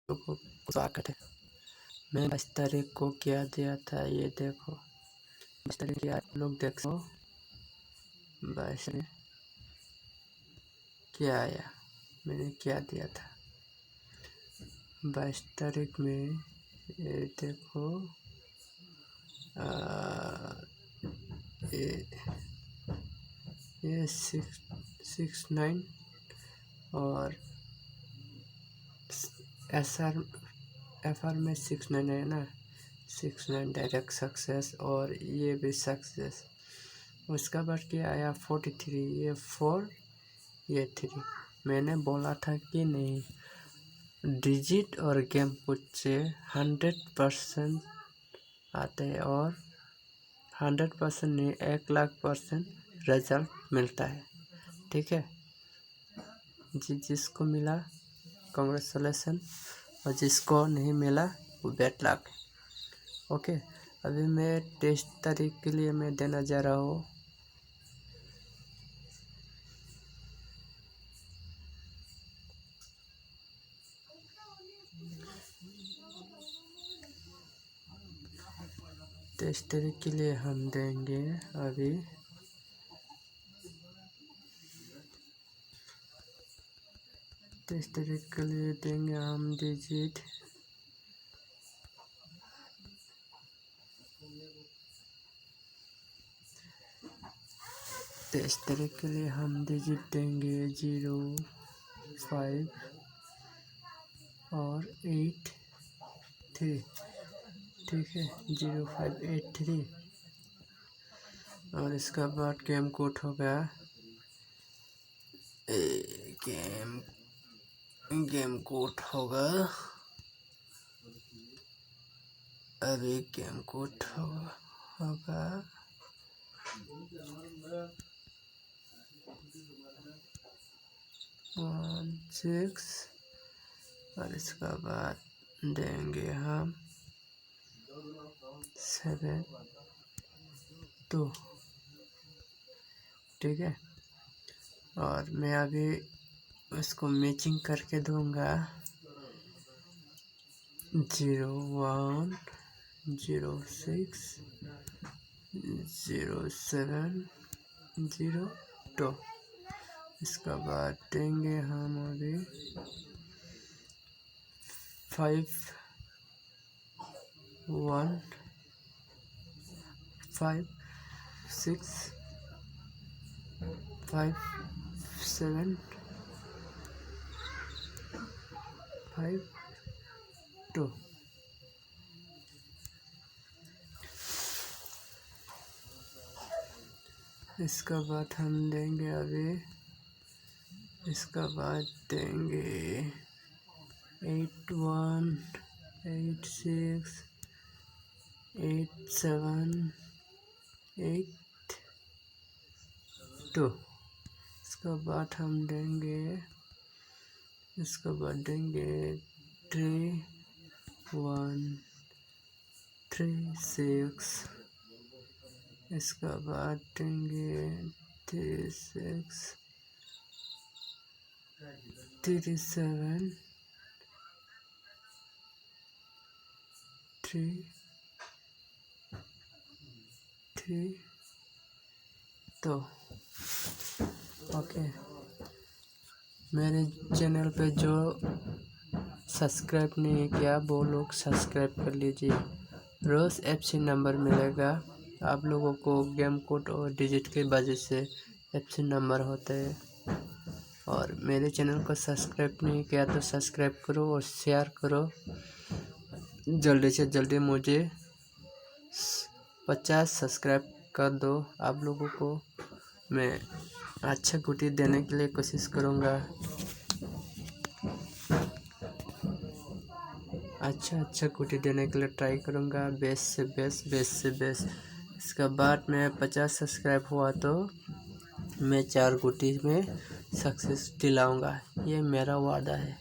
को स्वागत है। मैं 22 तारीख को क्या दिया था ये देखो। 22 तारीख की आप लोग देखो 22 में क्या आया, मैंने क्या दिया था 22 तारीख में। ये देखो ये 669 और FR में 69 है ना, 69 डायरेक्ट सक्सेस और ये भी सक्सेस। उसका बाद क्या आया 43, ये 4 ये 3। मैंने बोला था कि नहीं डिजिट और गेम कुछ से 100% आते हैं और 100% नहीं 1,00,000% रिजल्ट मिलता है। ठीक है जिसको मिला कांग्रेचुलेसन और जिसको नहीं मिला वो बैड लक। ओके अभी मैं 23 तारीख के लिए मैं देना जा रहा हूँ। तेईस तारीख के लिए हम देंगे अभी 23 तारीख के लिए देंगे हम डिजिट 23 तारीख के लिए हम डिजिट देंगे 0, 5 और 8, 3। ठीक है 0, 5, 8, 3 और इसका बाद गेम कोड होगा गेम कोड होगा अभी गेम कोड होगा 16 और इसका बाद देंगे हम 7, 2। ठीक है और मैं अभी उसको मैचिंग करके दूंगा 0, 1, 0, 6, 0, 7, 0, 2। इसका बाद देंगे हम अभी 5, 1, 5, 6, 5, 7, 5, 2। इसका बाद हम देंगे अभी इसका बाद देंगे 8, 1, 8, 6, 8, 7, 8, 2। इसका बाद हम देंगे 3, 1, 3, 6। इसका बाद देंगे 3, 6, 3, 7, 3, 3, 2। ओके मेरे चैनल पे जो सब्सक्राइब नहीं किया वो लोग सब्सक्राइब कर लीजिए। रोज़ FC नंबर मिलेगा आप लोगों को। गेम कोड और डिजिट के वजह से FC नंबर होते हैं। और मेरे चैनल को सब्सक्राइब नहीं किया तो सब्सक्राइब करो और शेयर करो। जल्दी से जल्दी मुझे 50 सब्सक्राइब कर दो। आप लोगों को मैं अच्छा गुटी देने के लिए कोशिश करूँगा। अच्छा गुटी देने के लिए ट्राई करूँगा। बेस्ट से बेस्ट। इसका बाद में 50 सब्सक्राइब हुआ तो मैं 4 गुटी में सक्सेस दिलाऊँगा। ये मेरा वादा है।